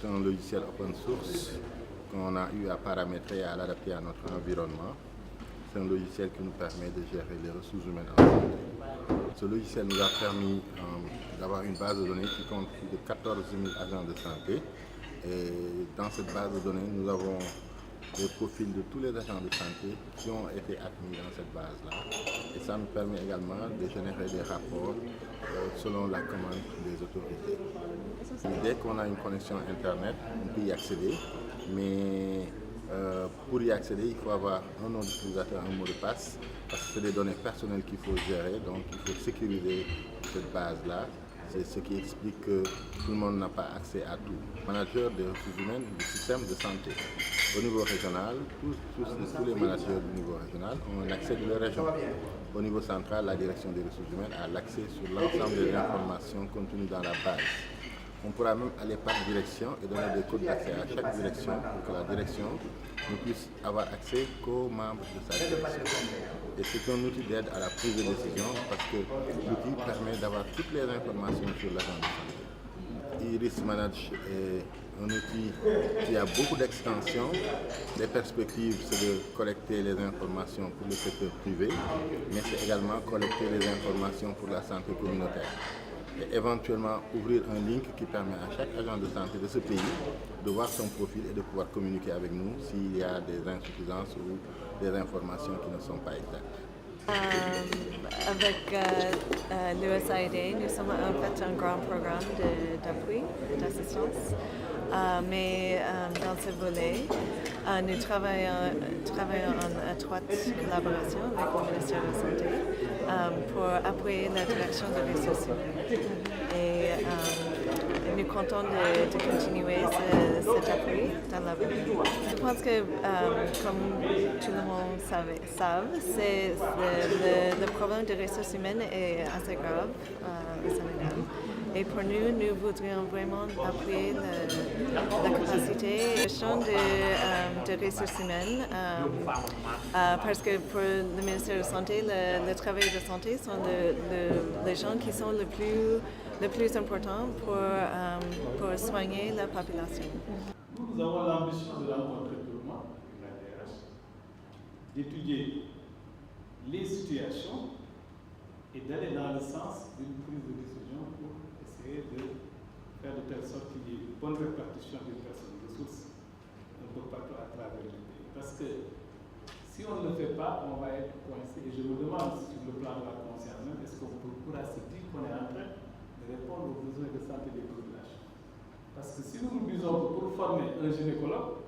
c'est un logiciel open source qu'on a eu à paramétrer et à l'adapter à notre environnement. C'est un logiciel qui nous permet de gérer les ressources humaines en santé. Ce logiciel nous a permis d'avoir une base de données qui compte plus de 14 000 agents de santé. Et dans cette base de données, nous avons les profils de tous les agents de santé qui ont été admis dans cette base-là. Et ça nous permet également de générer des rapports selon la commande des autorités. Dès qu'on a une connexion Internet, on peut y accéder, mais pour y accéder, il faut avoir un nom d'utilisateur, un mot de passe, parce que c'est des données personnelles qu'il faut gérer, donc il faut sécuriser cette base-là. C'est ce qui explique que tout le monde n'a pas accès à tout. Manager des ressources humaines du système de santé. Au niveau régional, tous les managers du niveau régional ont l'accès de leur région. Au niveau central, la direction des ressources humaines a l'accès sur l'ensemble des informations contenues dans la base. On pourra même aller par direction et donner des codes d'accès à chaque direction pour que la direction ne puisse avoir accès qu'aux membres de sa direction. Et c'est un outil d'aide à la prise de décision parce que l'outil permet d'avoir toutes les informations sur l'agent de santé. Iris Manage est un outil qui a beaucoup d'extensions. Les perspectives, c'est de collecter les informations pour le secteur privé, mais c'est également collecter les informations pour la santé communautaire. Et éventuellement ouvrir un link qui permet à chaque agent de santé de ce pays de voir son profil et de pouvoir communiquer avec nous s'il y a des insuffisances ou des informations qui ne sont pas exactes. Avec l'USAID, nous sommes en fait un grand programme d'appui, d'assistance. Mais dans ce volet, nous travaillons en étroite collaboration avec le ministère de la Santé pour appuyer la direction des ressources humaines. Et nous comptons de continuer cet appui dans l'avenir. Je pense que, comme tout le monde savent, le problème des ressources humaines est assez grave au Sénégal. Et pour nous, nous voudrions vraiment appuyer la capacité de gestion de ressources humaines parce que pour le ministère de la Santé, les travailleurs de santé sont les gens qui sont le plus importants pour soigner la population. Nous avons l'ambition de rencontrer tout le monde, la DRH, d'étudier les situations et d'aller dans le sens d'une prise de décision pour essayer de faire de telle sorte qu'il y ait une bonne répartition des personnes ressources un peu partout à travers le pays. Parce que si on ne le fait pas, on va être coincé. Et je me demande, sur le plan de la conscience même, est-ce qu'on pourra se dire qu'on est en train de répondre aux besoins de santé des populations. Parce que si nous nous disons que pour former un gynécologue,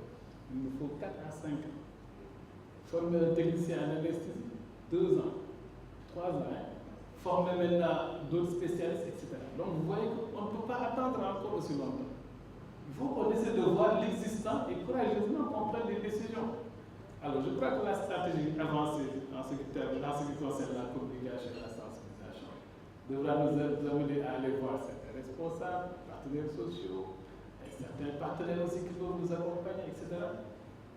il nous faut 4 à 5 ans. Former un technicien en anesthésie, 2 ans, 3 ans. Former maintenant d'autres spécialistes, etc. Donc vous voyez qu'on ne peut pas attendre encore aussi longtemps. Il faut qu'on essaie de voir l'existant et courageusement qu'on prenne des décisions. Alors je crois que la stratégie avancée en ce qui concerne la communication et la sensibilisation devra nous amener à aller voir certains responsables, partenaires sociaux, et certains partenaires aussi qui doivent nous accompagner, etc.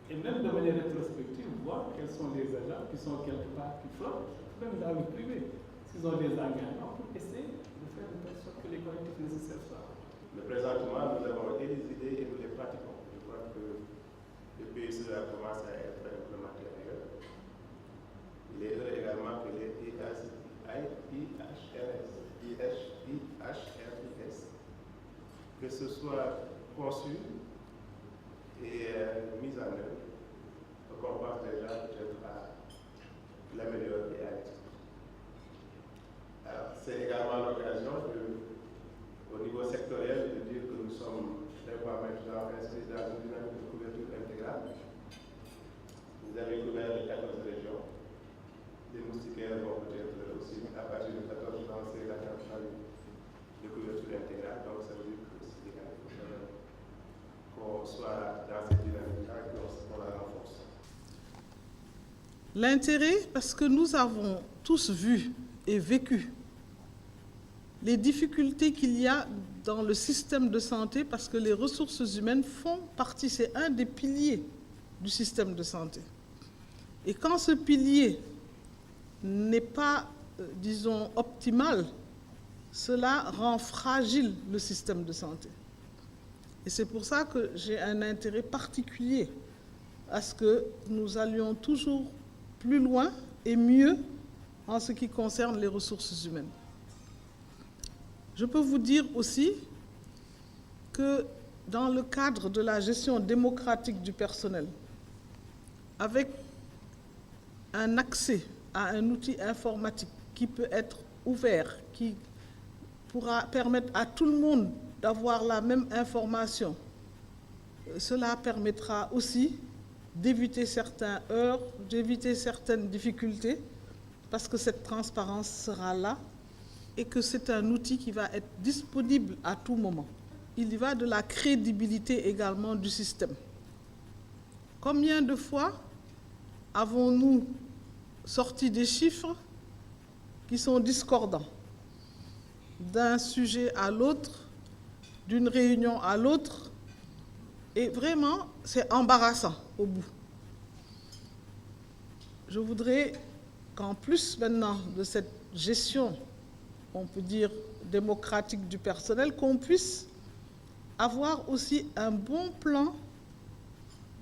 Et même de manière rétrospective, voir quels sont les agents qui sont quelque part qui flottent, même dans le privé. S'ils ont des engagements pour essayer de faire de telle sorte que les collectifs nécessaires soient. Mais présentement, nous avons des idées et nous les pratiquons. Je crois que le PSE a commencé à être implémenté ailleurs. Il est heureux également que les IHRS, que ce soit conçu et mis en œuvre, donc on pense déjà peut-être à l'améliorer et à l'expliquer. C'est également l'occasion au niveau sectoriel de dire que nous sommes maintenant inscrits dans une dynamique de couverture intégrale. Vous avez couvert les 14 régions. Les moustiquaires vont peut-être aussi, à partir de 14 lancer la campagne de couverture intégrale. Donc ça veut dire que c'est légal. Qu'on soit dans cette dynamique-là et qu'on la renforce. L'intérêt, parce que nous avons tous vu et vécu les difficultés qu'il y a dans le système de santé, parce que les ressources humaines font partie, c'est un des piliers du système de santé. Et quand ce pilier n'est pas, disons, optimal, cela rend fragile le système de santé. Et c'est pour ça que j'ai un intérêt particulier à ce que nous allions toujours plus loin et mieux en ce qui concerne les ressources humaines. Je peux vous dire aussi que dans le cadre de la gestion démocratique du personnel, avec un accès à un outil informatique qui peut être ouvert, qui pourra permettre à tout le monde d'avoir la même information, cela permettra aussi d'éviter certains heurts, d'éviter certaines difficultés, parce que cette transparence sera là et que c'est un outil qui va être disponible à tout moment. Il y va de la crédibilité également du système. Combien de fois avons-nous sorti des chiffres qui sont discordants d'un sujet à l'autre, d'une réunion à l'autre, et vraiment, c'est embarrassant au bout. Je voudrais qu'en plus maintenant de cette gestion, on peut dire démocratique du personnel, qu'on puisse avoir aussi un bon plan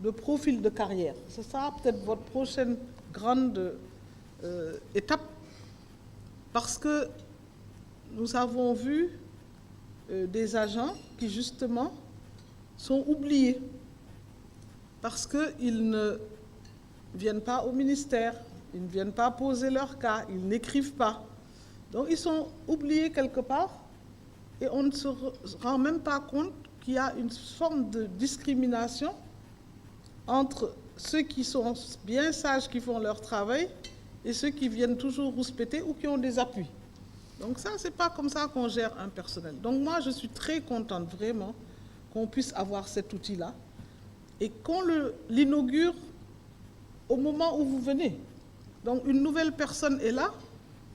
de profil de carrière. C'est ça peut-être votre prochaine grande étape, parce que nous avons vu des agents qui justement sont oubliés parce qu'ils ne viennent pas au ministère, ils ne viennent pas poser leur cas, ils n'écrivent pas. Donc ils sont oubliés quelque part et on ne se rend même pas compte qu'il y a une forme de discrimination entre ceux qui sont bien sages, qui font leur travail, et ceux qui viennent toujours rouspéter ou qui ont des appuis. Donc ça, c'est pas comme ça qu'on gère un personnel. Donc moi, je suis très contente vraiment qu'on puisse avoir cet outil-là et qu'on l'inaugure au moment où vous venez. Donc une nouvelle personne est là,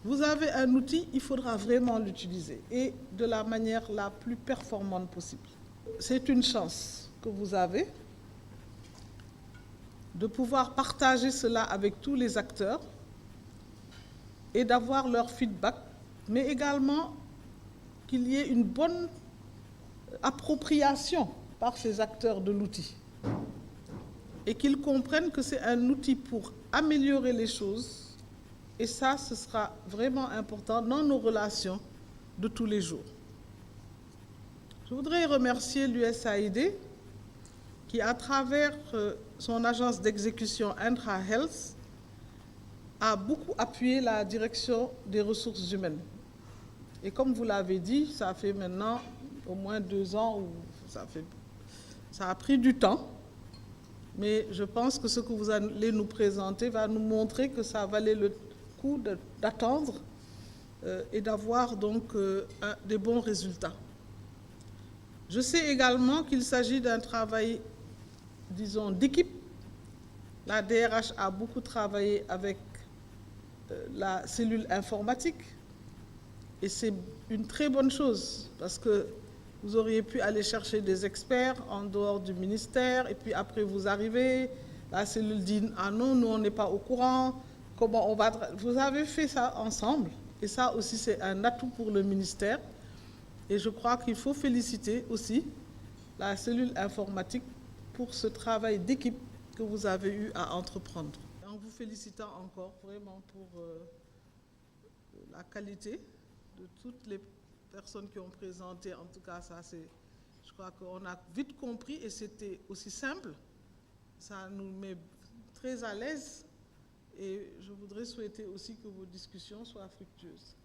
vous avez un outil, il faudra vraiment l'utiliser et de la manière la plus performante possible. C'est une chance que vous avez de pouvoir partager cela avec tous les acteurs et d'avoir leur feedback, mais également qu'il y ait une bonne appropriation par ces acteurs de l'outil et qu'ils comprennent que c'est un outil pour améliorer les choses et ça, ce sera vraiment important dans nos relations de tous les jours. Je voudrais remercier l'USAID qui, à travers son agence d'exécution Intra Health, a beaucoup appuyé la direction des ressources humaines. Et comme vous l'avez dit, ça fait maintenant au moins 2 ans, où ça a pris du temps, mais je pense que ce que vous allez nous présenter va nous montrer que ça valait le coup d'attendre et d'avoir donc des bons résultats. Je sais également qu'il s'agit d'un travail, disons, d'équipe. La DRH a beaucoup travaillé avec la cellule informatique et c'est une très bonne chose parce que vous auriez pu aller chercher des experts en dehors du ministère et puis après vous arrivez, la cellule dit « Ah non, nous on n'est pas au courant, comment on va… » Vous avez fait ça ensemble et ça aussi c'est un atout pour le ministère et je crois qu'il faut féliciter aussi la cellule informatique pour ce travail d'équipe que vous avez eu à entreprendre. En vous félicitant encore vraiment pour la qualité de toutes les personnes qui ont présenté, en tout cas ça c'est, je crois qu'on a vite compris et c'était aussi simple, ça nous met très à l'aise et je voudrais souhaiter aussi que vos discussions soient fructueuses.